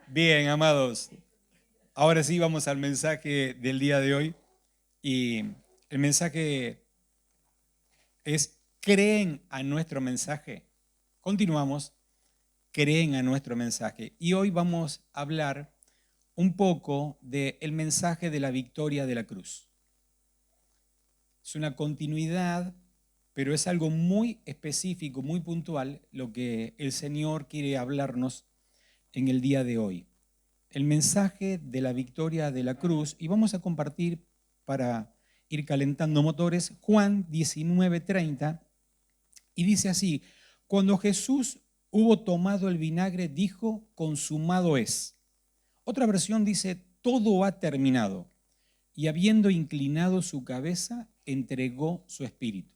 Bien, amados, ahora sí vamos al mensaje del día de hoy y el mensaje es creen a nuestro mensaje. Continuamos, creen a nuestro mensaje y hoy vamos a hablar un poco del mensaje de la victoria de la cruz. Es una continuidad, pero es algo muy específico, muy puntual lo que el Señor quiere hablarnos en el día de hoy. El mensaje de la victoria de la cruz y vamos a compartir para ir calentando motores Juan 19:30 y dice así: cuando Jesús hubo tomado el vinagre, dijo, consumado es. Otra versión dice, todo ha terminado. Y habiendo inclinado su cabeza, entregó su espíritu.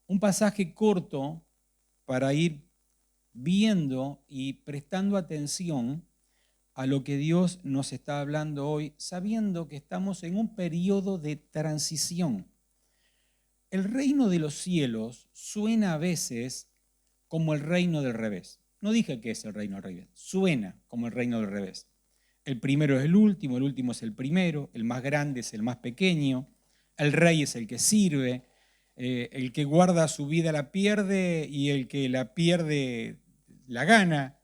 Un pasaje corto para ir viendo y prestando atención a lo que Dios nos está hablando hoy, sabiendo que estamos en un periodo de transición. El reino de los cielos suena a veces como el reino del revés. No dije que es el reino del revés, suena como el reino del revés. El primero es el último es el primero, el más grande es el más pequeño, el rey es el que sirve, el que guarda su vida la pierde y el que la pierde la gana.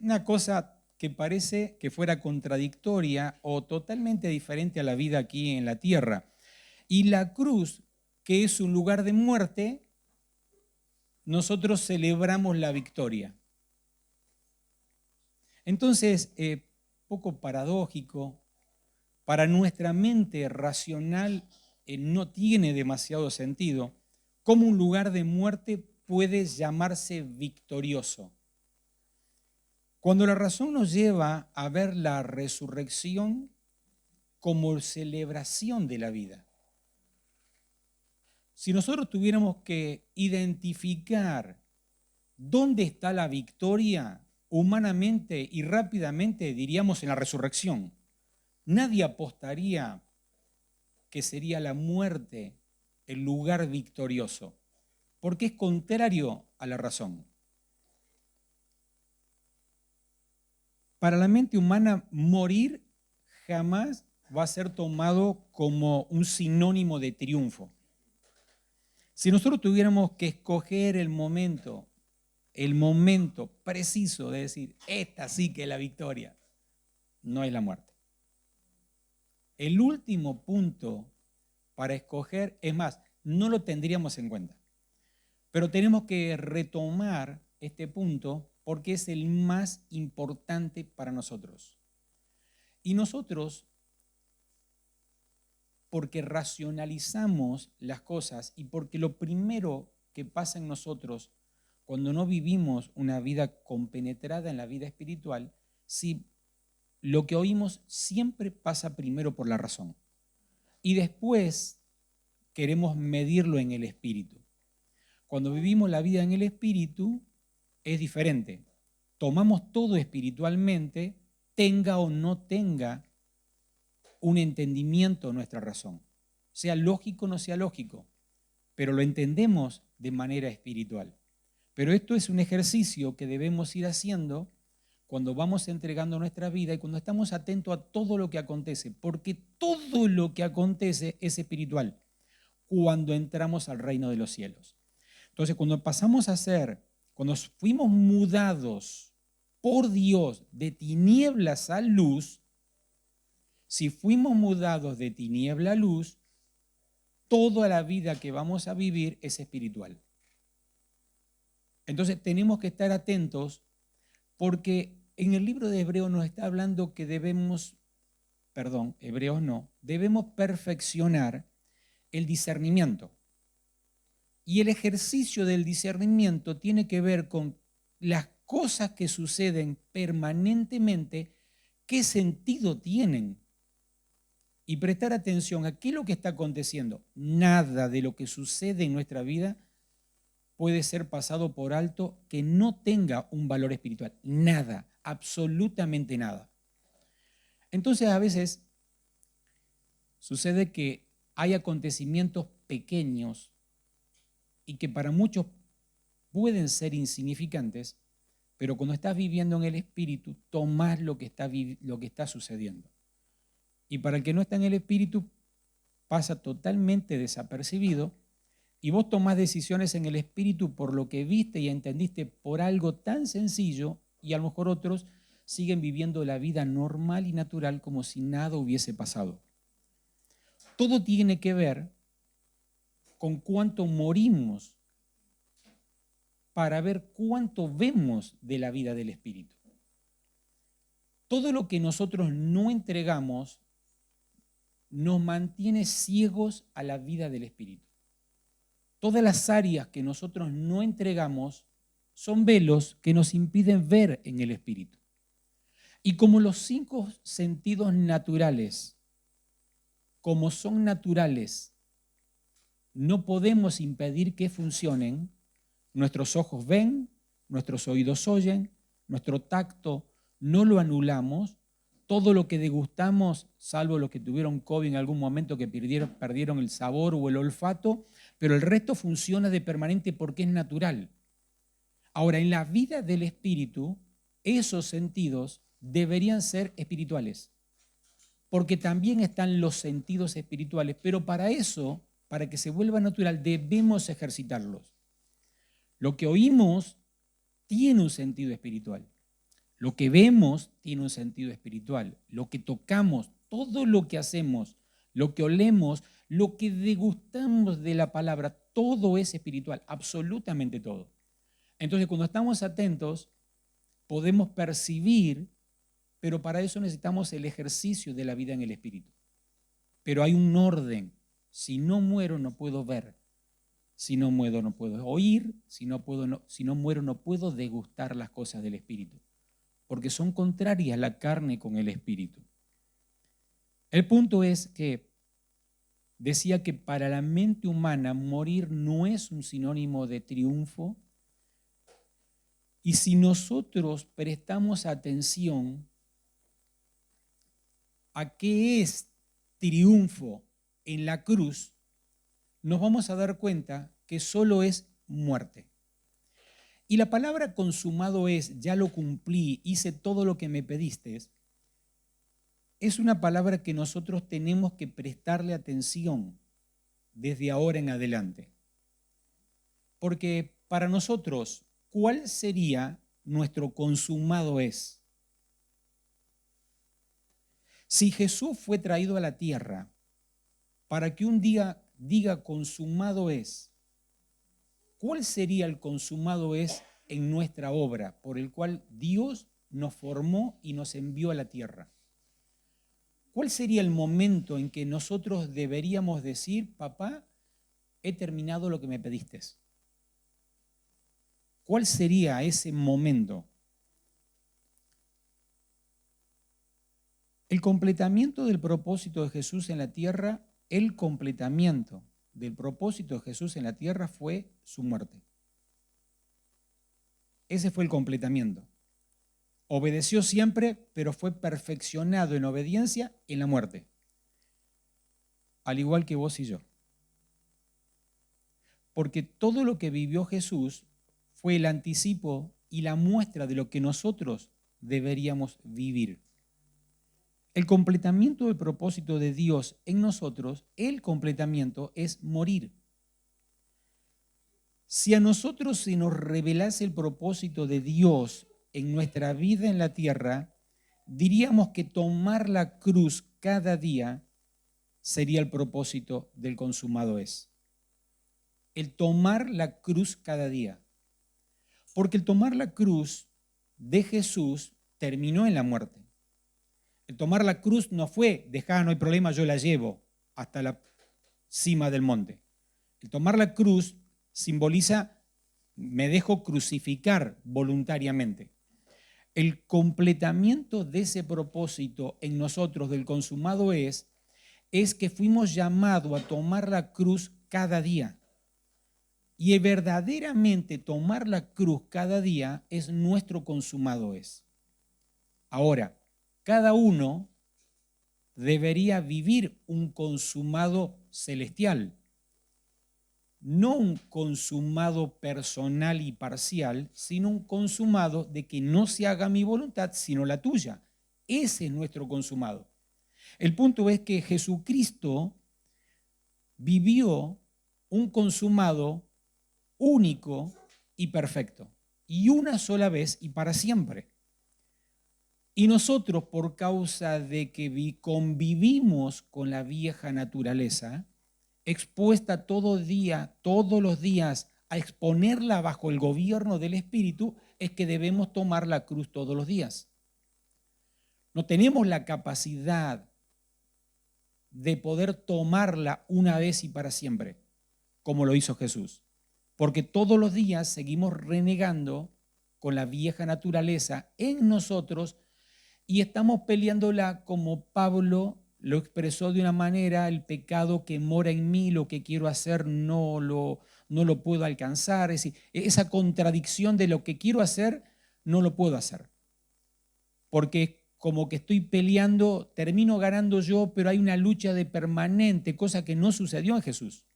Una cosa que parece que fuera contradictoria o totalmente diferente a la vida aquí en la tierra. Y la cruz, que es un lugar de muerte, nosotros celebramos la victoria. Entonces, poco paradójico, para nuestra mente racional no tiene demasiado sentido cómo un lugar de muerte puede llamarse victorioso. Cuando la razón nos lleva a ver la resurrección como celebración de la vida. Si nosotros tuviéramos que identificar dónde está la victoria, humanamente y rápidamente diríamos en la resurrección. Nadie apostaría que sería la muerte el lugar victorioso, porque es contrario a la razón. Para la mente humana, morir jamás va a ser tomado como un sinónimo de triunfo. Si nosotros tuviéramos que escoger el momento preciso de decir, esta sí que es la victoria, no es la muerte. El último punto para escoger, es más, no lo tendríamos en cuenta, pero tenemos que retomar este punto porque es el más importante para nosotros. Y nosotros, porque racionalizamos las cosas y porque lo primero que pasa en nosotros cuando no vivimos una vida compenetrada en la vida espiritual, si lo que oímos siempre pasa primero por la razón y después queremos medirlo en el espíritu. Cuando vivimos la vida en el espíritu es diferente. Tomamos todo espiritualmente, tenga o no tenga un entendimiento nuestra razón. Sea lógico o no sea lógico, pero lo entendemos de manera espiritual. Pero esto es un ejercicio que debemos ir haciendo cuando vamos entregando nuestra vida y cuando estamos atentos a todo lo que acontece, porque todo lo que acontece es espiritual cuando entramos al reino de los cielos. Entonces, cuando fuimos mudados por Dios de tinieblas a luz, si fuimos mudados de tiniebla a luz, toda la vida que vamos a vivir es espiritual. Entonces tenemos que estar atentos porque en el libro de Hebreos nos está hablando que Hebreos no, debemos perfeccionar el discernimiento. Y el ejercicio del discernimiento tiene que ver con las cosas que suceden permanentemente, qué sentido tienen. Y prestar atención a qué es lo que está aconteciendo. Nada de lo que sucede en nuestra vida puede ser pasado por alto que no tenga un valor espiritual. Nada, absolutamente nada. Entonces a veces sucede que hay acontecimientos pequeños y que para muchos pueden ser insignificantes, pero cuando estás viviendo en el Espíritu, tomás lo que está sucediendo. Y para el que no está en el Espíritu, pasa totalmente desapercibido y vos tomás decisiones en el Espíritu por lo que viste y entendiste por algo tan sencillo, y a lo mejor otros siguen viviendo la vida normal y natural como si nada hubiese pasado. Todo tiene que ver con cuánto morimos para ver cuánto vemos de la vida del Espíritu. Todo lo que nosotros no entregamos nos mantiene ciegos a la vida del Espíritu. Todas las áreas que nosotros no entregamos son velos que nos impiden ver en el Espíritu. Y como los 5 sentidos naturales, como son naturales, no podemos impedir que funcionen, nuestros ojos ven, nuestros oídos oyen, nuestro tacto no lo anulamos, todo lo que degustamos, salvo los que tuvieron COVID en algún momento que perdieron el sabor o el olfato, pero el resto funciona de permanente porque es natural. Ahora, en la vida del Espíritu, esos sentidos deberían ser espirituales, porque también están los sentidos espirituales, pero para eso, para que se vuelva natural, debemos ejercitarlos. Lo que oímos tiene un sentido espiritual. Lo que vemos tiene un sentido espiritual. Lo que tocamos, todo lo que hacemos, lo que olemos, lo que degustamos de la palabra, todo es espiritual, absolutamente todo. Entonces, cuando estamos atentos, podemos percibir, pero para eso necesitamos el ejercicio de la vida en el Espíritu. Pero hay un orden. Si no muero, no puedo ver. Si no muero, no puedo oír. Si no muero, no puedo degustar las cosas del Espíritu, porque son contrarias la carne con el Espíritu. El punto es que decía que para la mente humana morir no es un sinónimo de triunfo, y si nosotros prestamos atención a qué es triunfo en la cruz, nos vamos a dar cuenta que solo es muerte. Y la palabra consumado es, ya lo cumplí, hice todo lo que me pediste, es una palabra que nosotros tenemos que prestarle atención desde ahora en adelante. Porque para nosotros, ¿cuál sería nuestro consumado es? Si Jesús fue traído a la tierra para que un día diga consumado es, ¿cuál sería el consumado es en nuestra obra por el cual Dios nos formó y nos envió a la tierra? ¿Cuál sería el momento en que nosotros deberíamos decir, papá, he terminado lo que me pediste? ¿Cuál sería ese momento? El completamiento del propósito de Jesús en la tierra, el completamiento del propósito de Jesús en la tierra fue su muerte. Ese fue el completamiento. Obedeció siempre, pero fue perfeccionado en obediencia en la muerte. Al igual que vos y yo. Porque todo lo que vivió Jesús fue el anticipo y la muestra de lo que nosotros deberíamos vivir. El completamiento del propósito de Dios en nosotros, el completamiento es morir. Si a nosotros se nos revelase el propósito de Dios en nuestra vida en la tierra, diríamos que tomar la cruz cada día sería el propósito del consumado es. El tomar la cruz cada día. Porque el tomar la cruz de Jesús terminó en la muerte. El tomar la cruz no fue, dejá, no hay problema, yo la llevo hasta la cima del monte. El tomar la cruz simboliza, me dejo crucificar voluntariamente. El completamiento de ese propósito en nosotros del consumado es que fuimos llamados a tomar la cruz cada día. Y verdaderamente tomar la cruz cada día es nuestro consumado es. Ahora, cada uno debería vivir un consumado celestial. no un consumado personal y parcial, sino un consumado de que no se haga mi voluntad, sino la tuya. Ese es nuestro consumado. El punto es que Jesucristo vivió un consumado único y perfecto, y una sola vez y para siempre. Y nosotros, por causa de que convivimos con la vieja naturaleza, expuesta todos los días a exponerla bajo el gobierno del Espíritu, es que debemos tomar la cruz todos los días. No tenemos la capacidad de poder tomarla una vez y para siempre, como lo hizo Jesús. Porque todos los días seguimos renegando con la vieja naturaleza en nosotros y estamos peleándola como Pablo lo expresó de una manera: el pecado que mora en mí, lo que quiero hacer no lo puedo alcanzar. Es decir, esa contradicción de lo que quiero hacer no lo puedo hacer. Porque como que estoy peleando, termino ganando yo, pero hay una lucha de permanente, cosa que no sucedió en Jesús.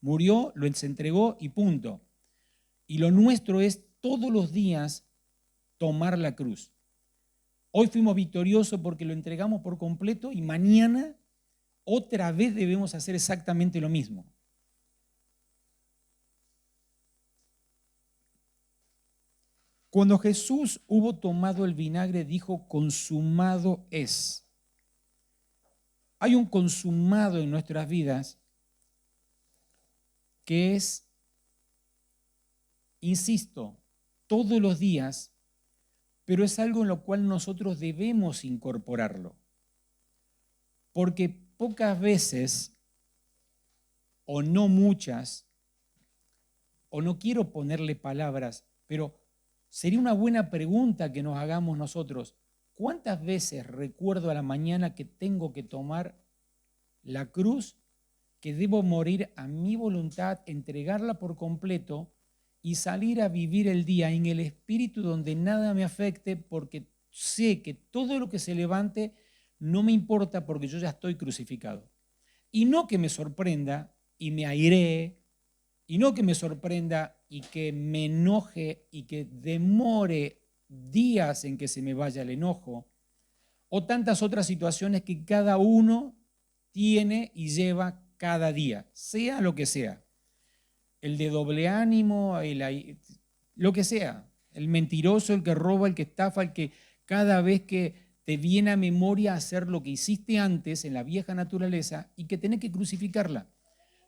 Murió, se entregó y punto. Y lo nuestro es todos los días tomar la cruz. Hoy fuimos victoriosos porque lo entregamos por completo y mañana otra vez debemos hacer exactamente lo mismo. Cuando Jesús hubo tomado el vinagre, dijo: consumado es. Hay un consumado en nuestras vidas que es, insisto, todos los días, pero es algo en lo cual nosotros debemos incorporarlo. Porque pocas veces, o no muchas, o no quiero ponerle palabras, pero sería una buena pregunta que nos hagamos nosotros: ¿cuántas veces recuerdo a la mañana que tengo que tomar la cruz, que debo morir a mi voluntad, entregarla por completo y salir a vivir el día en el Espíritu, donde nada me afecte, porque sé que todo lo que se levante no me importa, porque yo ya estoy crucificado? Y no que me sorprenda y me airee, y no que me sorprenda y que me enoje y que demore días en que se me vaya el enojo, o tantas otras situaciones que cada uno tiene y lleva cada día, sea lo que sea. El de doble ánimo, lo que sea, el mentiroso, el que roba, el que estafa, el que cada vez que te viene a memoria hacer lo que hiciste antes en la vieja naturaleza y que tenés que crucificarla.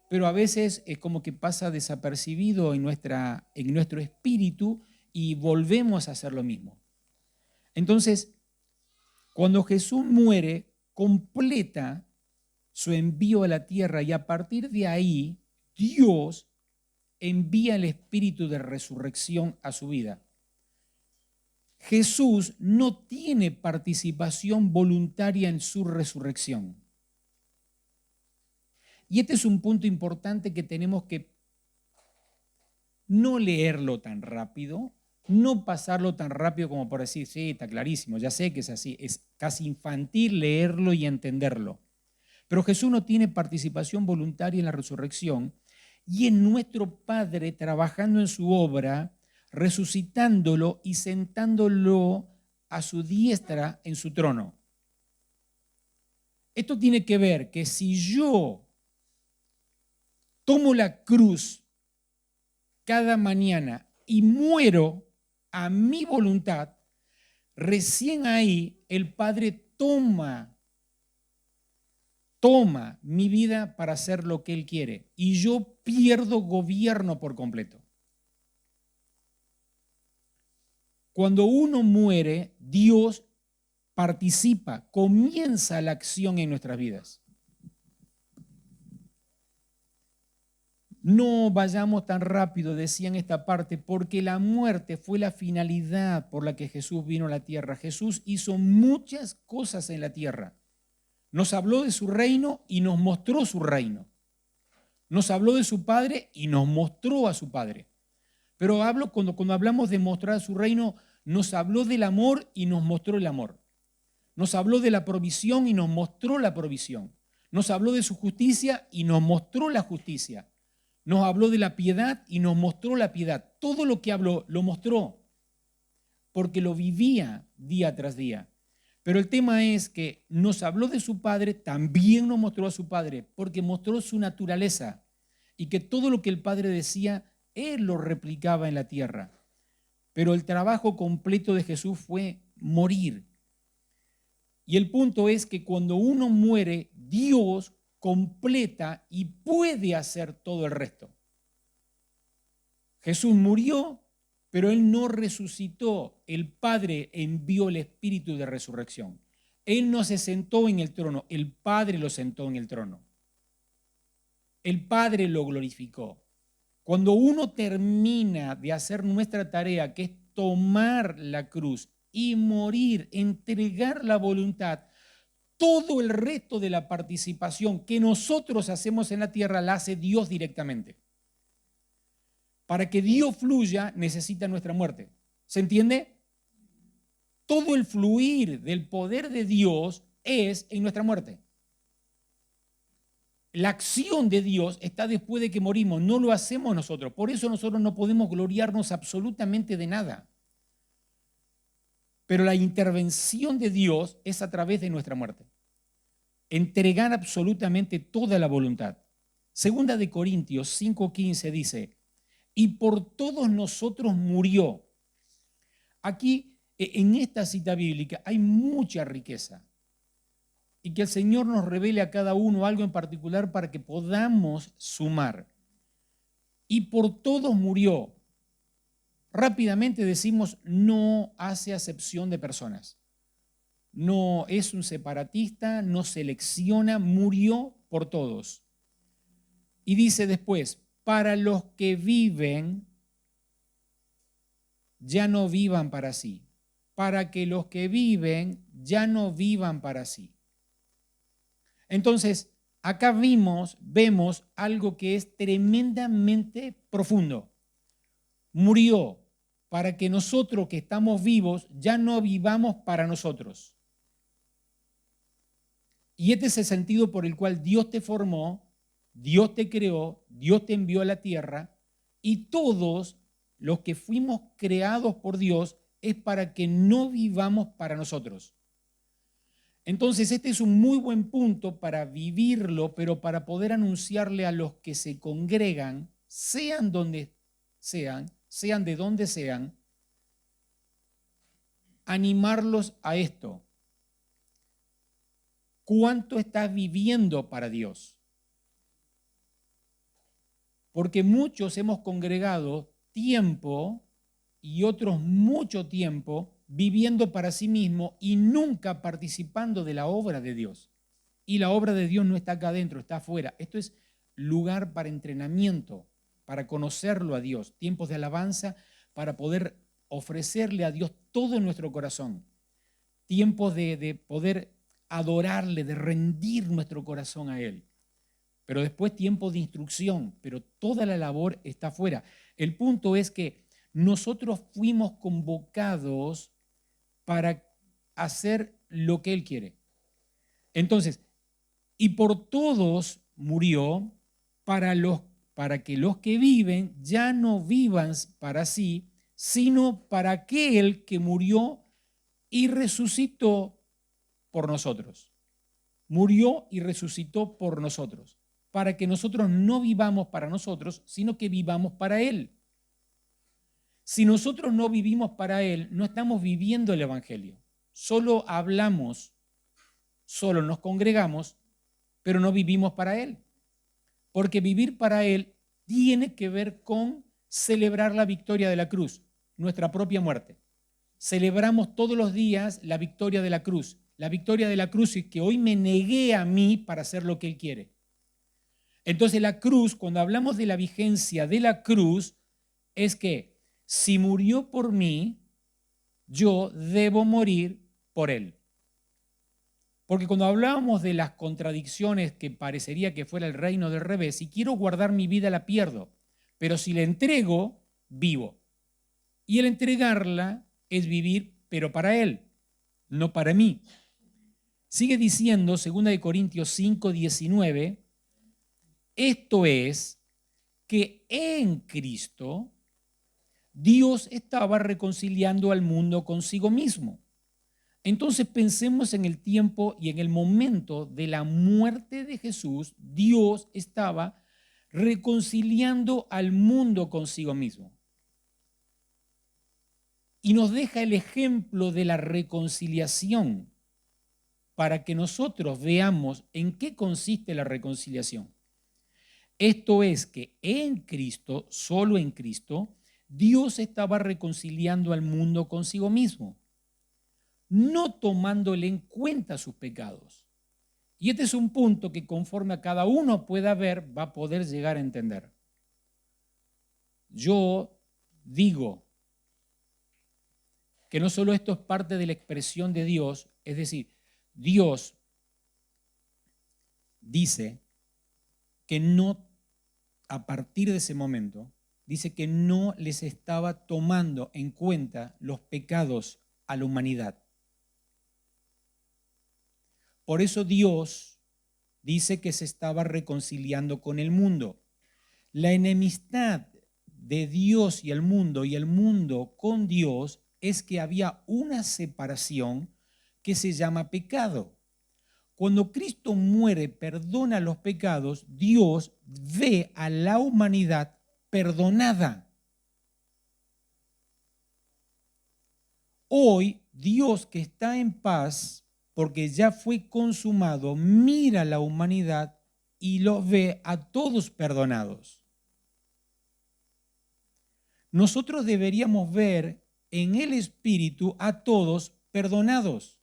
Pero a veces es como que pasa desapercibido en nuestro espíritu y volvemos a hacer lo mismo. Entonces, cuando Jesús muere, completa su envío a la tierra, y a partir de ahí Dios envía el espíritu de resurrección a su vida. Jesús no tiene participación voluntaria en su resurrección. Y este es un punto importante que tenemos que no leerlo tan rápido, no pasarlo tan rápido como por decir: sí, está clarísimo, ya sé que es así. Es casi infantil leerlo y entenderlo. Pero Jesús no tiene participación voluntaria en la resurrección, y es nuestro Padre trabajando en su obra, resucitándolo y sentándolo a su diestra en su trono. Esto tiene que ver que si yo tomo la cruz cada mañana y muero a mi voluntad, recién ahí el Padre toma mi vida para hacer lo que Él quiere, y yo pierdo gobierno por completo. Cuando uno muere, Dios participa, comienza la acción en nuestras vidas. No vayamos tan rápido, decía en esta parte, porque la muerte fue la finalidad por la que Jesús vino a la tierra. Jesús hizo muchas cosas en la tierra. Nos habló de su reino y nos mostró su reino. Nos habló de su Padre y nos mostró a su Padre. Pero cuando hablamos de mostrar su reino, nos habló del amor y nos mostró el amor. Nos habló de la provisión y nos mostró la provisión. Nos habló de su justicia y nos mostró la justicia. Nos habló de la piedad y nos mostró la piedad. Todo lo que habló lo mostró, porque lo vivía día tras día. Pero el tema es que nos habló de su Padre, también nos mostró a su Padre, porque mostró su naturaleza y que todo lo que el Padre decía, Él lo replicaba en la tierra. Pero el trabajo completo de Jesús fue morir. Y el punto es que cuando uno muere, Dios completa y puede hacer todo el resto. Jesús murió, pero Él no resucitó. El Padre envió el Espíritu de resurrección. Él no se sentó en el trono, el Padre lo sentó en el trono. El Padre lo glorificó. Cuando uno termina de hacer nuestra tarea, que es tomar la cruz y morir, entregar la voluntad, todo el resto de la participación que nosotros hacemos en la tierra la hace Dios directamente. Para que Dios fluya, necesita nuestra muerte. ¿Se entiende? Todo el fluir del poder de Dios es en nuestra muerte. La acción de Dios está después de que morimos, no lo hacemos nosotros. Por eso nosotros no podemos gloriarnos absolutamente de nada. Pero la intervención de Dios es a través de nuestra muerte. Entregar absolutamente toda la voluntad. Segunda de Corintios 5:15 dice, y por todos nosotros murió. Aquí, en esta cita bíblica, hay mucha riqueza. Y que el Señor nos revele a cada uno algo en particular para que podamos sumar. Y por todos murió. Rápidamente decimos, no hace acepción de personas. No es un separatista, no selecciona, murió por todos. Y dice después, para los que viven, ya no vivan para sí. Para que los que viven ya no vivan para sí. Entonces, acá vemos algo que es tremendamente profundo. Murió para que nosotros que estamos vivos ya no vivamos para nosotros. Y este es el sentido por el cual Dios te formó, Dios te creó, Dios te envió a la tierra y todos los que fuimos creados por Dios es para que no vivamos para nosotros. Entonces este es un muy buen punto para vivirlo, pero para poder anunciarle a los que se congregan, sean donde sean de donde sean, animarlos a esto. ¿Cuánto estás viviendo para Dios? Porque muchos hemos congregado tiempo y otros mucho tiempo viviendo para sí mismo y nunca participando de la obra de Dios. Y la obra de Dios no está acá adentro, está afuera. Esto es lugar para entrenamiento, para conocerlo a Dios, tiempos de alabanza para poder ofrecerle a Dios todo nuestro corazón, tiempos de poder adorarle, de rendir nuestro corazón a Él. Pero después tiempos de instrucción, pero toda la labor está afuera. El punto es que nosotros fuimos convocados para hacer lo que Él quiere. Entonces, y por todos murió para que los que viven ya no vivan para sí, sino para aquel que murió y resucitó por nosotros. Murió y resucitó por nosotros, para que nosotros no vivamos para nosotros, sino que vivamos para Él. Si nosotros no vivimos para Él, no estamos viviendo el Evangelio. Solo hablamos, solo nos congregamos, pero no vivimos para Él. Porque vivir para Él tiene que ver con celebrar la victoria de la cruz, nuestra propia muerte. Celebramos todos los días la victoria de la cruz. La victoria de la cruz es que hoy me negué a mí para hacer lo que Él quiere. Entonces la cruz, cuando hablamos de la vigencia de la cruz, es que si murió por mí, yo debo morir por Él. Porque cuando hablábamos de las contradicciones que parecería que fuera el reino del revés, si quiero guardar mi vida la pierdo, pero si la entrego, vivo. Y el entregarla es vivir, pero para Él, no para mí. Sigue diciendo, 2 Corintios 5:19, esto es, que en Cristo Dios estaba reconciliando al mundo consigo mismo. Entonces pensemos en el tiempo y en el momento de la muerte de Jesús. Dios estaba reconciliando al mundo consigo mismo. Y nos deja el ejemplo de la reconciliación para que nosotros veamos en qué consiste la reconciliación. Esto es que en Cristo, solo en Cristo, Dios estaba reconciliando al mundo consigo mismo, no tomándole en cuenta sus pecados. Y este es un punto que conforme a cada uno pueda ver, va a poder llegar a entender. Yo digo que no solo esto es parte de la expresión de Dios, es decir, Dios dice que no, a partir de ese momento, dice que no les estaba tomando en cuenta los pecados a la humanidad. Por eso Dios dice que se estaba reconciliando con el mundo. La enemistad de Dios y el mundo con Dios es que había una separación que se llama pecado. Cuando Cristo muere, perdona los pecados, Dios ve a la humanidad perdonada. Hoy, Dios que está en paz, porque ya fue consumado, mira a la humanidad y los ve a todos perdonados. Nosotros deberíamos ver en el Espíritu a todos perdonados.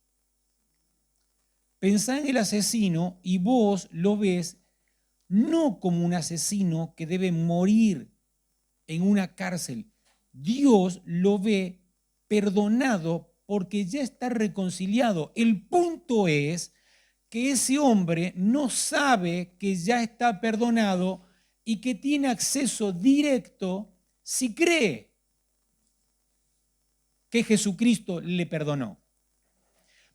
Pensá en el asesino y vos lo ves no como un asesino que debe morir en una cárcel. Dios lo ve perdonado porque ya está reconciliado. El punto es que ese hombre no sabe que ya está perdonado y que tiene acceso directo si cree que Jesucristo le perdonó.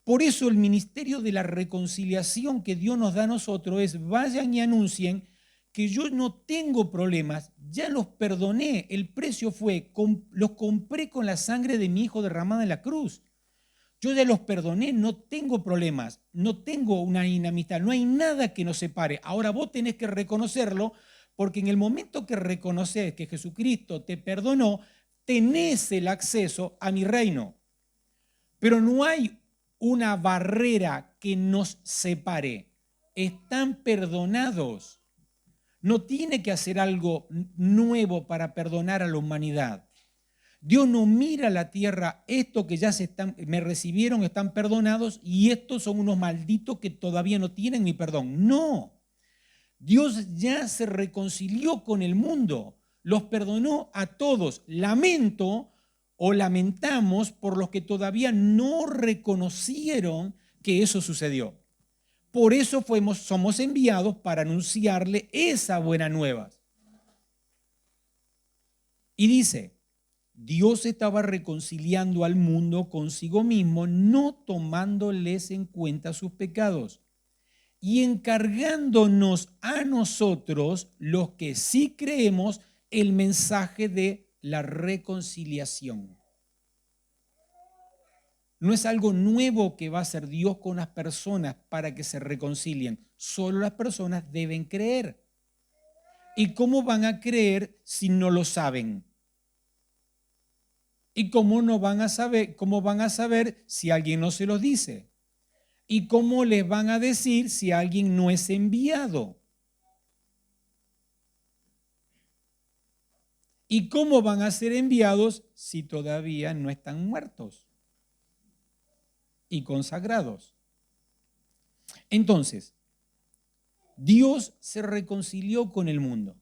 Por eso el ministerio de la reconciliación que Dios nos da a nosotros es: vayan y anuncien que yo no tengo problemas, ya los perdoné, el precio fue, los compré con la sangre de mi Hijo derramada en la cruz. Yo ya los perdoné, no tengo problemas, no tengo una enemistad, no hay nada que nos separe. Ahora vos tenés que reconocerlo, porque en el momento que reconoces que Jesucristo te perdonó, tenés el acceso a mi reino. Pero no hay una barrera que nos separe. Están perdonados. No tiene que hacer algo nuevo para perdonar a la humanidad. Dios no mira a la tierra, estos que ya me recibieron están perdonados y estos son unos malditos que todavía no tienen mi perdón. No, Dios ya se reconcilió con el mundo, los perdonó a todos. Lamentamos por los que todavía no reconocieron que eso sucedió. Por eso somos enviados para anunciarle esa buena nueva. Y dice: Dios estaba reconciliando al mundo consigo mismo, no tomándoles en cuenta sus pecados y encargándonos a nosotros, los que sí creemos, el mensaje de la reconciliación. No es algo nuevo que va a hacer Dios con las personas para que se reconcilien. Solo las personas deben creer. ¿Y cómo van a creer si no lo saben? ¿Y cómo van a saber si alguien no se los dice? ¿Y cómo les van a decir si alguien no es enviado? ¿Y cómo van a ser enviados si todavía no están muertos y consagrados? Entonces, Dios se reconcilió con el mundo.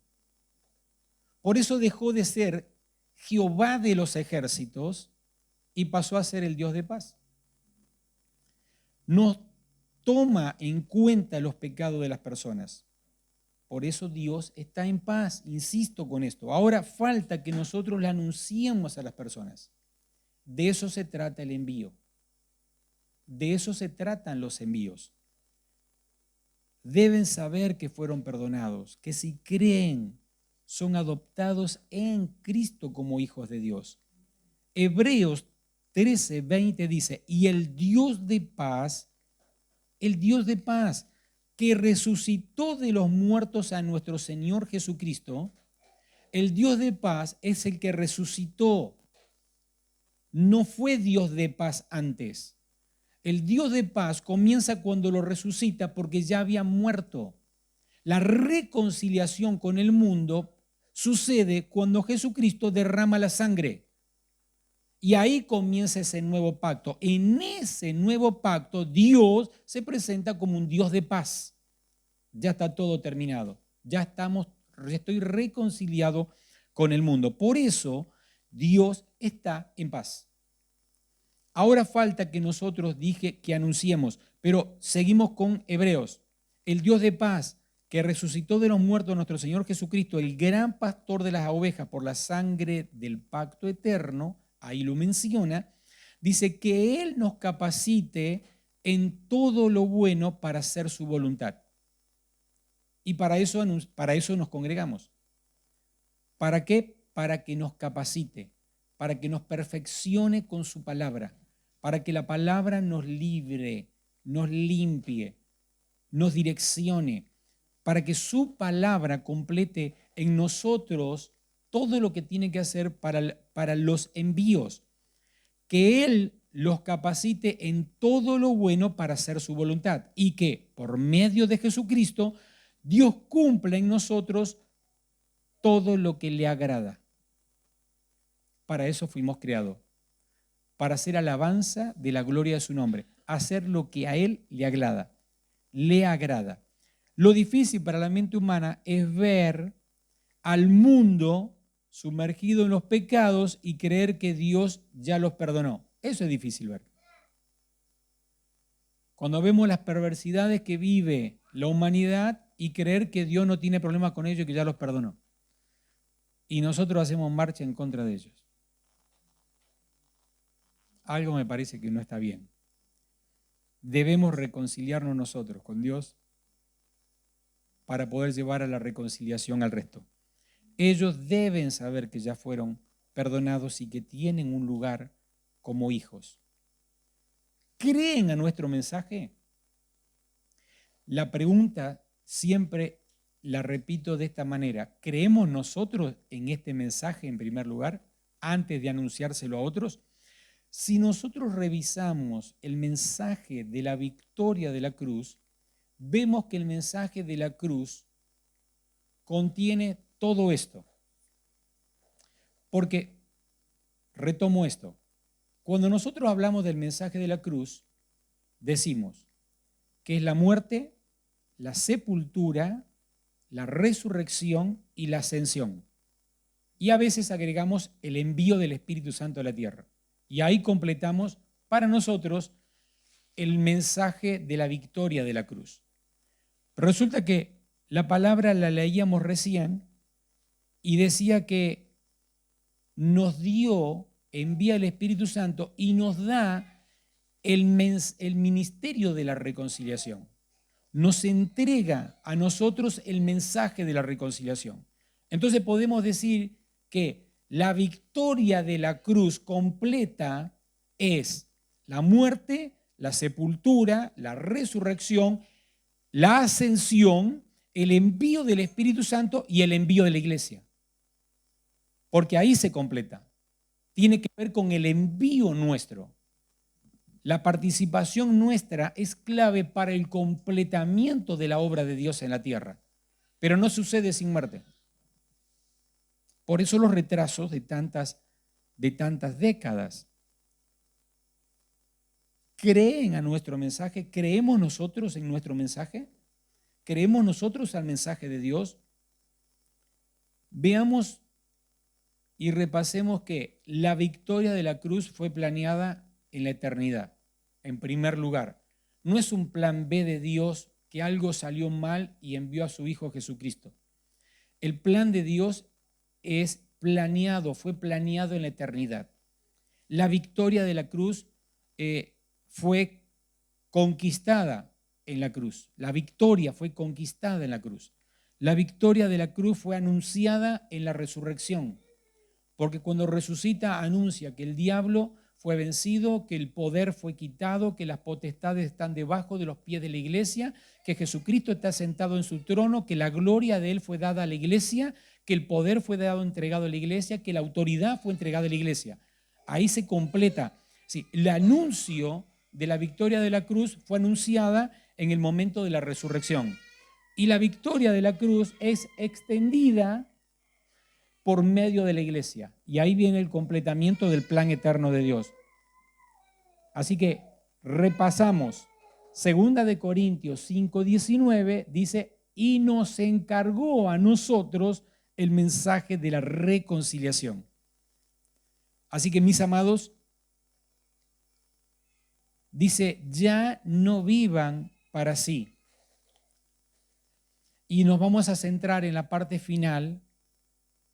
Por eso dejó de ser Jehová de los ejércitos y pasó a ser el Dios de paz. No toma en cuenta los pecados de las personas. Por eso Dios está en paz, insisto con esto. Ahora falta que nosotros le anunciemos a las personas. De eso se trata el envío. De eso se tratan los envíos. Deben saber que fueron perdonados, que si creen son adoptados en Cristo como hijos de Dios. Hebreos 13:20 dice, y el Dios de paz, que resucitó de los muertos a nuestro Señor Jesucristo, el Dios de paz es el que resucitó. No fue Dios de paz antes. El Dios de paz comienza cuando lo resucita porque ya había muerto. La reconciliación con el mundo sucede cuando Jesucristo derrama la sangre. Y ahí comienza ese nuevo pacto. En ese nuevo pacto, Dios se presenta como un Dios de paz. Ya está todo terminado. Estoy reconciliado con el mundo. Por eso, Dios está en paz. Ahora falta que nosotros que anunciemos, pero seguimos con Hebreos. El Dios de paz, que resucitó de los muertos a nuestro Señor Jesucristo, el gran pastor de las ovejas por la sangre del pacto eterno, ahí lo menciona, dice que Él nos capacite en todo lo bueno para hacer su voluntad. Y para eso nos congregamos. ¿Para qué? Para que nos capacite, para que nos perfeccione con su palabra, para que la palabra nos libre, nos limpie, nos direccione, para que su palabra complete en nosotros todo lo que tiene que hacer para los envíos, que Él los capacite en todo lo bueno para hacer su voluntad y que por medio de Jesucristo Dios cumpla en nosotros todo lo que le agrada. Para eso fuimos creados, para hacer alabanza de la gloria de su nombre, hacer lo que a Él le agrada. Lo difícil para la mente humana es ver al mundo sumergido en los pecados y creer que Dios ya los perdonó. Eso es difícil ver. Cuando vemos las perversidades que vive la humanidad y creer que Dios no tiene problemas con ellos y que ya los perdonó. Y nosotros hacemos marcha en contra de ellos. Algo me parece que no está bien. Debemos reconciliarnos nosotros con Dios para poder llevar a la reconciliación al resto. Ellos deben saber que ya fueron perdonados y que tienen un lugar como hijos. ¿Creen a nuestro mensaje? La pregunta siempre la repito de esta manera. ¿Creemos nosotros en este mensaje en primer lugar antes de anunciárselo a otros? Si nosotros revisamos el mensaje de la victoria de la cruz, vemos que el mensaje de la cruz contiene todo esto. Porque, retomo esto, cuando nosotros hablamos del mensaje de la cruz, decimos que es la muerte, la sepultura, la resurrección y la ascensión. Y a veces agregamos el envío del Espíritu Santo a la tierra. Y ahí completamos para nosotros el mensaje de la victoria de la cruz. Resulta que la palabra la leíamos recién y decía que nos envía el Espíritu Santo y nos da el ministerio de la reconciliación. Nos entrega a nosotros el mensaje de la reconciliación. Entonces podemos decir que la victoria de la cruz completa es la muerte, la sepultura, la resurrección, la ascensión, el envío del Espíritu Santo y el envío de la iglesia. Porque ahí se completa. Tiene que ver con el envío nuestro. La participación nuestra es clave para el completamiento de la obra de Dios en la tierra. Pero no sucede sin muerte. Por eso los retrasos de tantas décadas. ¿Creen a nuestro mensaje? ¿Creemos nosotros en nuestro mensaje? ¿Creemos nosotros al mensaje de Dios? Veamos y repasemos que la victoria de la cruz fue planeada en la eternidad, en primer lugar. No es un plan B de Dios que algo salió mal y envió a su Hijo Jesucristo. El plan de Dios fue planeado en la eternidad. La victoria de la cruz fue conquistada en la cruz. La victoria fue conquistada en la cruz. La victoria de la cruz fue anunciada en la resurrección, porque cuando resucita anuncia que el diablo fue vencido, que el poder fue quitado, que las potestades están debajo de los pies de la iglesia, que Jesucristo está sentado en su trono, que la gloria de él fue dada a la iglesia, que el poder fue entregado a la iglesia, que la autoridad fue entregada a la iglesia. Ahí se completa. Sí, el anuncio de la victoria de la cruz fue anunciada en el momento de la resurrección. Y la victoria de la cruz es extendida por medio de la iglesia. Y ahí viene el completamiento del plan eterno de Dios. Así que repasamos. 2 de Corintios 5:19 dice, y nos encargó a nosotros el mensaje de la reconciliación. Así que, mis amados, dice, ya no vivan para sí. Y nos vamos a centrar en la parte final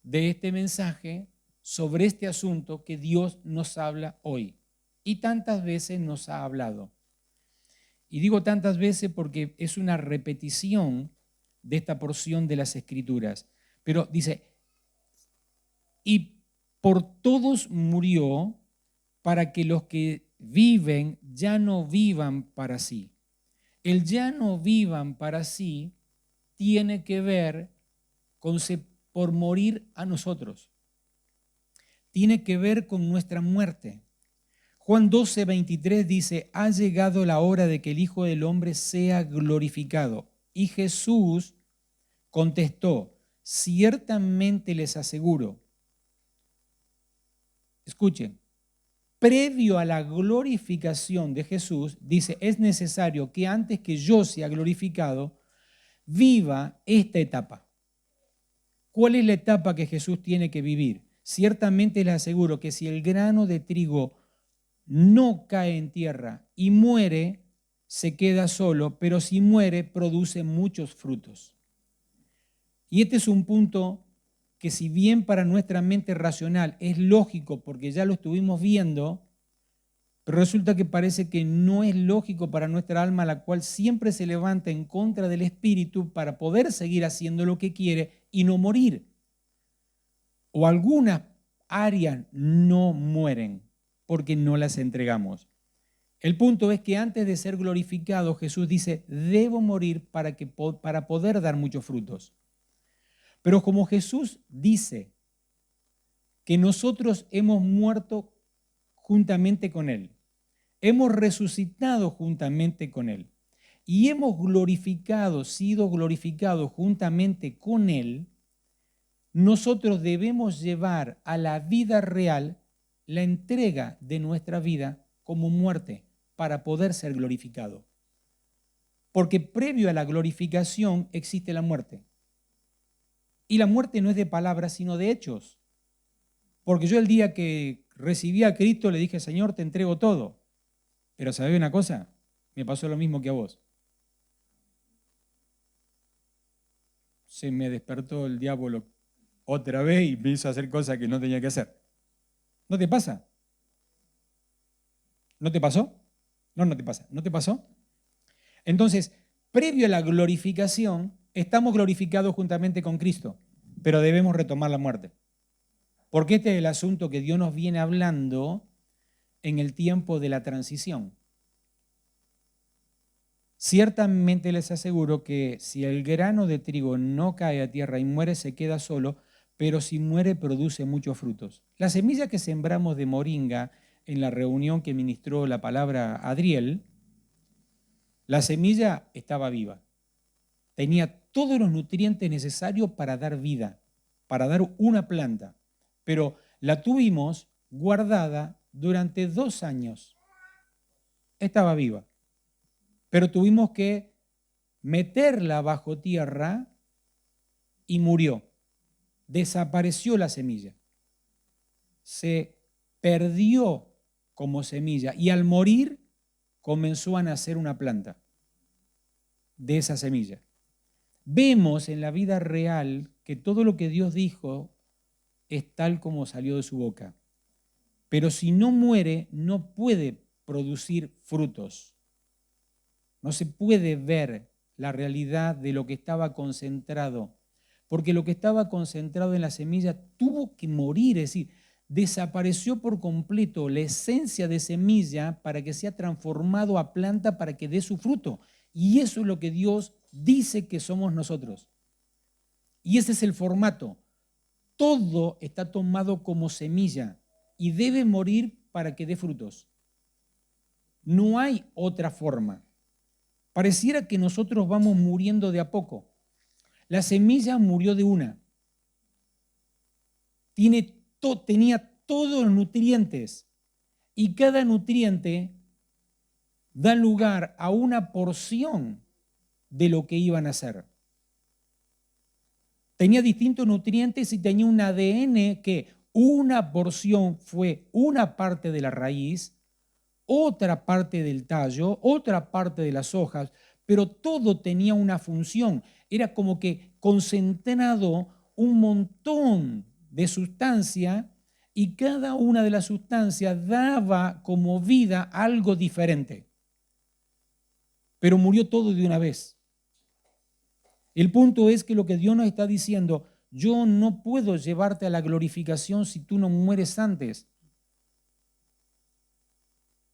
de este mensaje sobre este asunto que Dios nos habla hoy. Y tantas veces nos ha hablado. Y digo tantas veces porque es una repetición de esta porción de las Escrituras. Pero dice, y por todos murió para que los que viven ya no vivan para sí. El ya no vivan para sí tiene que ver con por morir a nosotros. Tiene que ver con nuestra muerte. Juan 12:23 dice, ha llegado la hora de que el Hijo del Hombre sea glorificado. Y Jesús contestó, ciertamente les aseguro. Escuchen, previo a la glorificación de Jesús, dice, es necesario que antes que yo sea glorificado, viva esta etapa. ¿Cuál es la etapa que Jesús tiene que vivir? Ciertamente les aseguro que si el grano de trigo no cae en tierra y muere, se queda solo, pero si muere, produce muchos frutos. Y este es un punto que, si bien para nuestra mente racional es lógico porque ya lo estuvimos viendo, pero resulta que parece que no es lógico para nuestra alma, la cual siempre se levanta en contra del Espíritu para poder seguir haciendo lo que quiere y no morir. O algunas áreas no mueren porque no las entregamos. El punto es que antes de ser glorificado, Jesús dice, debo morir para poder dar muchos frutos. Pero como Jesús dice que nosotros hemos muerto juntamente con Él, hemos resucitado juntamente con Él y hemos sido glorificados juntamente con Él, nosotros debemos llevar a la vida real la entrega de nuestra vida como muerte para poder ser glorificado. Porque previo a la glorificación existe la muerte. Y la muerte no es de palabras, sino de hechos. Porque yo el día que recibí a Cristo le dije, Señor, te entrego todo. Pero ¿sabés una cosa? Me pasó lo mismo que a vos. Se me despertó el diablo otra vez y me hizo hacer cosas que no tenía que hacer. ¿No te pasa? ¿No te pasó? No te pasa. ¿No te pasó? Entonces, previo a la glorificación, estamos glorificados juntamente con Cristo, pero debemos retomar la muerte. Porque este es el asunto que Dios nos viene hablando en el tiempo de la transición. Ciertamente les aseguro que si el grano de trigo no cae a tierra y muere, se queda solo, pero si muere, produce muchos frutos. La semilla que sembramos de moringa en la reunión que ministró la palabra Adriel, la semilla estaba viva. Tenía todos los nutrientes necesarios para dar vida, para dar una planta, pero la tuvimos guardada durante 2 años. Estaba viva, pero tuvimos que meterla bajo tierra y murió. Desapareció la semilla. Se perdió como semilla y al morir comenzó a nacer una planta de esa semilla. Vemos en la vida real que todo lo que Dios dijo es tal como salió de su boca. Pero si no muere, no puede producir frutos. No se puede ver la realidad de lo que estaba concentrado porque lo que estaba concentrado en la semilla tuvo que morir, es decir, desapareció por completo la esencia de semilla para que sea transformado a planta para que dé su fruto. Y eso es lo que Dios dice que somos nosotros. Y ese es el formato. Todo está tomado como semilla y debe morir para que dé frutos. No hay otra forma. Pareciera que nosotros vamos muriendo de a poco. La semilla murió de una. Tenía todos los nutrientes y cada nutriente da lugar a una porción de lo que iban a hacer. Tenía distintos nutrientes y tenía un ADN que una porción fue una parte de la raíz, otra parte del tallo, otra parte de las hojas, pero todo tenía una función. Era como que concentrado un montón de sustancia y cada una de las sustancias daba como vida algo diferente. Pero murió todo de una vez. El punto es que lo que Dios nos está diciendo, yo no puedo llevarte a la glorificación si tú no mueres antes.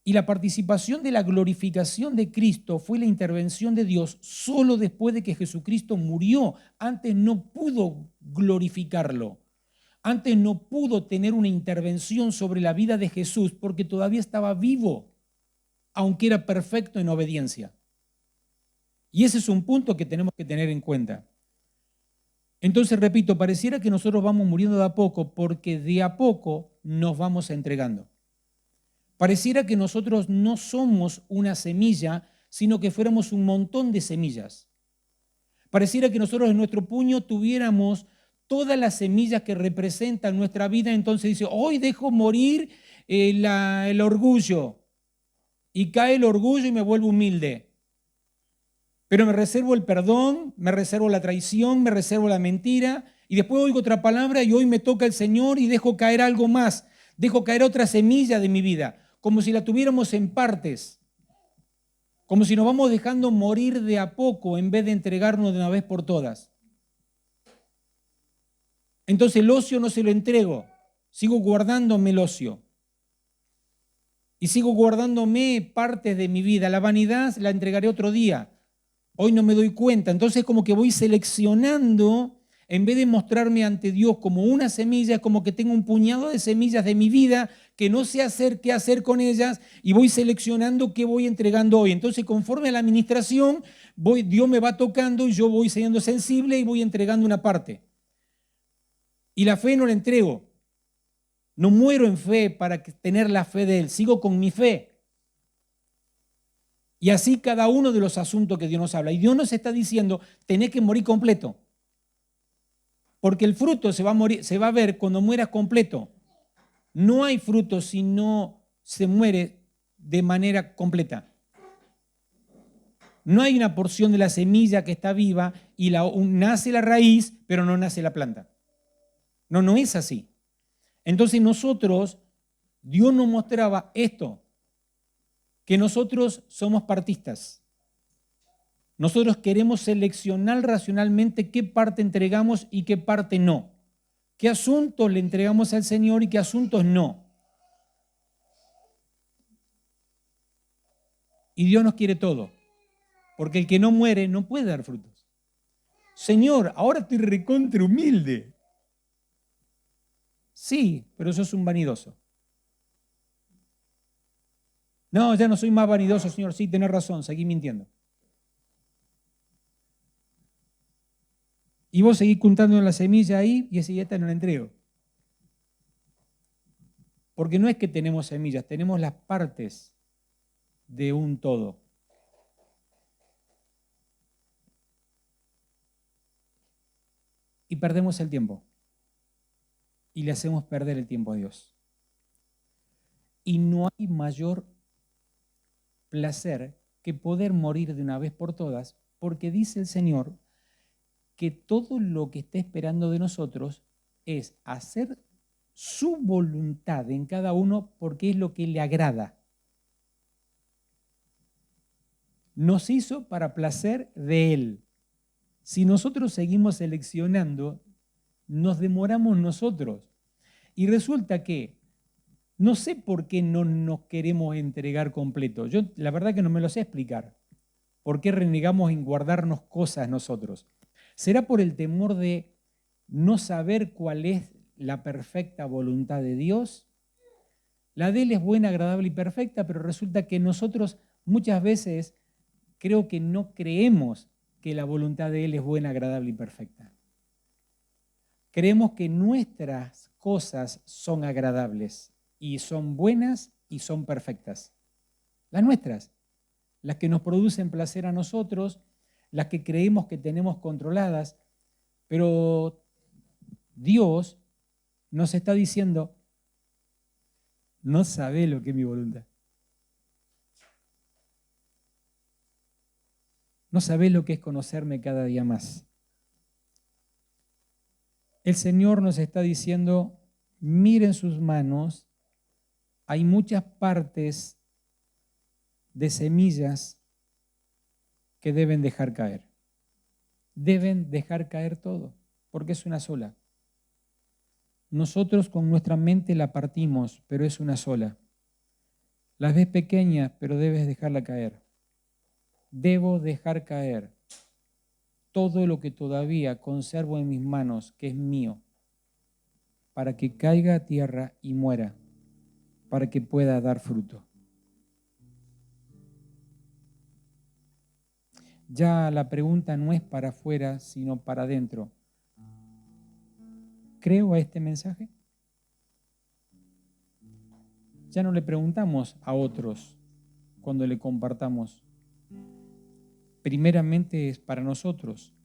Y la participación de la glorificación de Cristo fue la intervención de Dios solo después de que Jesucristo murió. Antes no pudo glorificarlo. Antes no pudo tener una intervención sobre la vida de Jesús porque todavía estaba vivo, aunque era perfecto en obediencia. Y ese es un punto que tenemos que tener en cuenta. Entonces, repito, pareciera que nosotros vamos muriendo de a poco porque de a poco nos vamos entregando. Pareciera que nosotros no somos una semilla, sino que fuéramos un montón de semillas. Pareciera que nosotros en nuestro puño tuviéramos todas las semillas que representan nuestra vida. Entonces dice, hoy dejo morir el orgullo. Y cae el orgullo y me vuelvo humilde. Pero me reservo el perdón, me reservo la traición, me reservo la mentira. Y después oigo otra palabra y hoy me toca el Señor y dejo caer algo más. Dejo caer otra semilla de mi vida. Como si la tuviéramos en partes, como si nos vamos dejando morir de a poco en vez de entregarnos de una vez por todas. Entonces el ocio no se lo entrego, sigo guardándome el ocio y sigo guardándome partes de mi vida. La vanidad la entregaré otro día, hoy no me doy cuenta, entonces como que voy seleccionando. En vez de mostrarme ante Dios como una semilla, es como que tengo un puñado de semillas de mi vida que no sé qué hacer con ellas y voy seleccionando qué voy entregando hoy. Entonces, conforme a la administración, Dios me va tocando y yo voy siendo sensible y voy entregando una parte. Y la fe no la entrego. No muero en fe para tener la fe de Él, sigo con mi fe. Y así cada uno de los asuntos que Dios nos habla. Y Dios nos está diciendo, tenés que morir completo. Porque el fruto se va a ver cuando mueras completo. No hay fruto si no se muere de manera completa. No hay una porción de la semilla que está viva y nace la raíz, pero no nace la planta. No es así. Entonces Dios nos mostraba esto, que nosotros somos partistas. Nosotros queremos seleccionar racionalmente qué parte entregamos y qué parte no. ¿Qué asuntos le entregamos al Señor y qué asuntos no? Y Dios nos quiere todo, porque el que no muere no puede dar frutos. Señor, ahora estoy recontra humilde. Sí, pero sos un vanidoso. No, ya no soy más vanidoso, Señor. Sí, tenés razón, seguí mintiendo. Y vos seguís juntando la semilla ahí y esa esta no la entrego. Porque no es que tenemos semillas, tenemos las partes de un todo. Y perdemos el tiempo. Y le hacemos perder el tiempo a Dios. Y no hay mayor placer que poder morir de una vez por todas, porque dice el Señor que todo lo que está esperando de nosotros es hacer su voluntad en cada uno porque es lo que le agrada. Nos hizo para placer de Él. Si nosotros seguimos seleccionando, nos demoramos nosotros. Y resulta que no sé por qué no nos queremos entregar completo. Yo la verdad que no me lo sé explicar. ¿Por qué renegamos en guardarnos cosas nosotros? ¿Será por el temor de no saber cuál es la perfecta voluntad de Dios? La de Él es buena, agradable y perfecta, pero resulta que nosotros muchas veces creo que no creemos que la voluntad de Él es buena, agradable y perfecta. Creemos que nuestras cosas son agradables y son buenas y son perfectas. Las nuestras, las que nos producen placer a nosotros, las que creemos que tenemos controladas, pero Dios nos está diciendo, no sabe lo que es mi voluntad. No sabés lo que es conocerme cada día más. El Señor nos está diciendo, miren sus manos, hay muchas partes de semillas que deben dejar caer. Deben dejar caer todo, porque es una sola. Nosotros con nuestra mente la partimos, pero es una sola. Las ves pequeñas, pero debes dejarla caer. Debo dejar caer todo lo que todavía conservo en mis manos, que es mío, para que caiga a tierra y muera, para que pueda dar fruto. Ya la pregunta no es para afuera, sino para adentro. ¿Creo a este mensaje? Ya no le preguntamos a otros cuando le compartamos. Primeramente es para nosotros.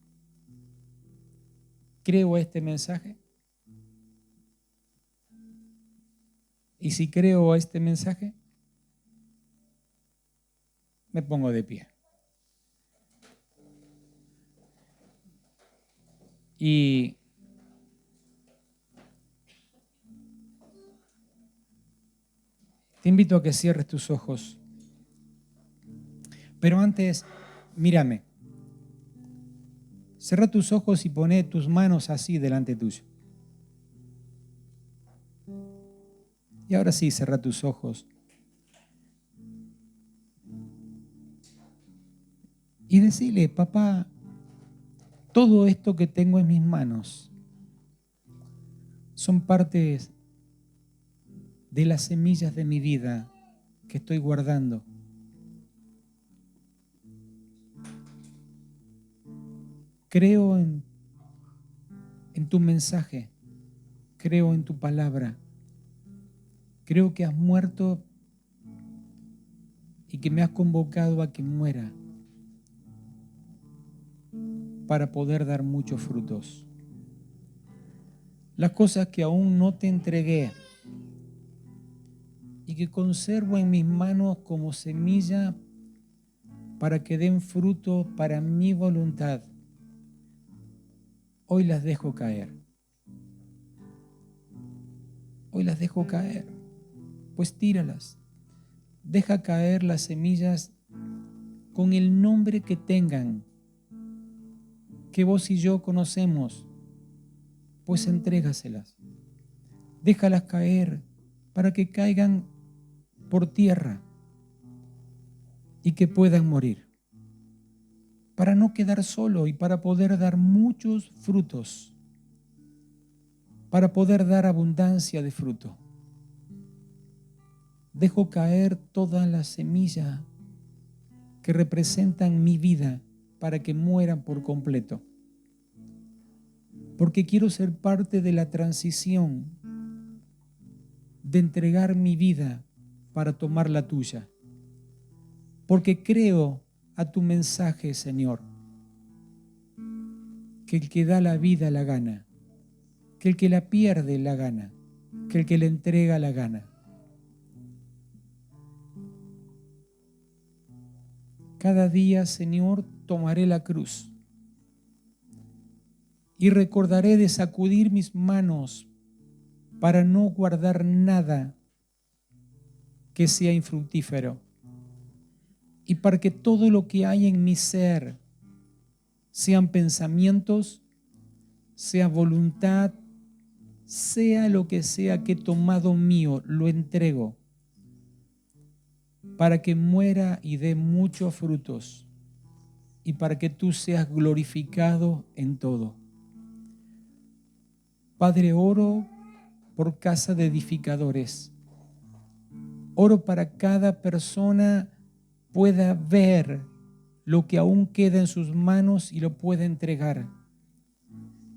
¿Creo a este mensaje? Y si creo a este mensaje, me pongo de pie. Y te invito a que cierres tus ojos. Pero antes, mírame. Cierra tus ojos y poné tus manos así delante tuyo. Y ahora sí, cierra tus ojos. Y decile, papá, todo esto que tengo en mis manos son partes de las semillas de mi vida que estoy guardando. Creo en tu mensaje, creo en tu palabra, creo que has muerto y que me has convocado a que muera para poder dar muchos frutos. Las cosas que aún no te entregué y que conservo en mis manos como semilla para que den fruto para mi voluntad, hoy las dejo caer. Hoy las dejo caer, pues tíralas. Deja caer las semillas con el nombre que tengan, que vos y yo conocemos, pues entrégaselas. Déjalas caer para que caigan por tierra y que puedan morir, para no quedar solo y para poder dar muchos frutos, para poder dar abundancia de fruto. Dejo caer toda la semilla que representan mi vida para que mueran por completo, porque quiero ser parte de la transición de entregar mi vida para tomar la tuya, porque creo a tu mensaje, Señor, que el que da la vida la gana, que el que la pierde la gana, que el que la entrega la gana. Cada día, Señor, tomaré la cruz y recordaré de sacudir mis manos para no guardar nada que sea infructífero y para que todo lo que hay en mi ser sean pensamientos, sea voluntad, sea lo que sea que he tomado mío, lo entrego para que muera y dé muchos frutos y para que tú seas glorificado en todo. Padre, oro por Casa de Edificadores. Oro para cada persona pueda ver lo que aún queda en sus manos y lo pueda entregar.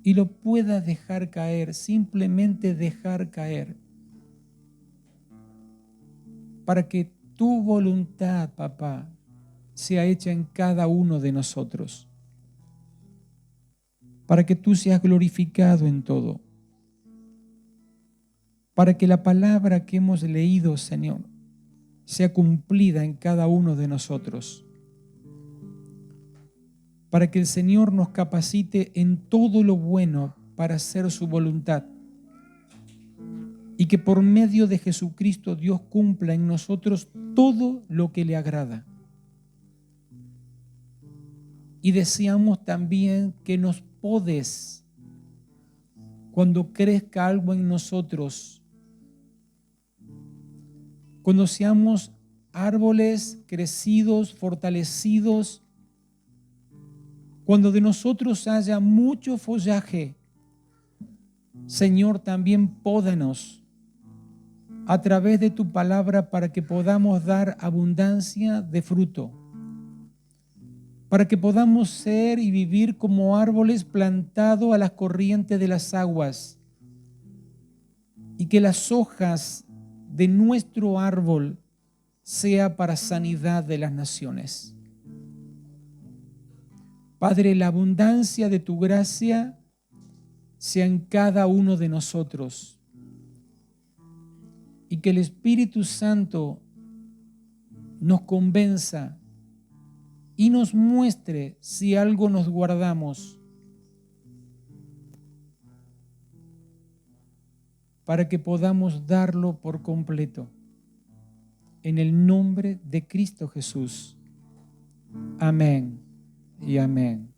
Y lo pueda dejar caer, simplemente dejar caer. Para que tu voluntad, papá, sea hecha en cada uno de nosotros. Para que tú seas glorificado en todo. Para que la palabra que hemos leído, Señor, sea cumplida en cada uno de nosotros. Para que el Señor nos capacite en todo lo bueno para hacer su voluntad. Y que por medio de Jesucristo Dios cumpla en nosotros todo lo que le agrada. Y deseamos también que nos podes, cuando crezca algo en nosotros, cuando seamos árboles crecidos, fortalecidos, cuando de nosotros haya mucho follaje, Señor, también pódanos a través de tu palabra para que podamos dar abundancia de fruto, para que podamos ser y vivir como árboles plantados a las corrientes de las aguas y que las hojas de nuestro árbol sea para sanidad de las naciones. Padre, la abundancia de tu gracia sea en cada uno de nosotros y que el Espíritu Santo nos convenza y nos muestre si algo nos guardamos para que podamos darlo por completo. En el nombre de Cristo Jesús. Amén y amén.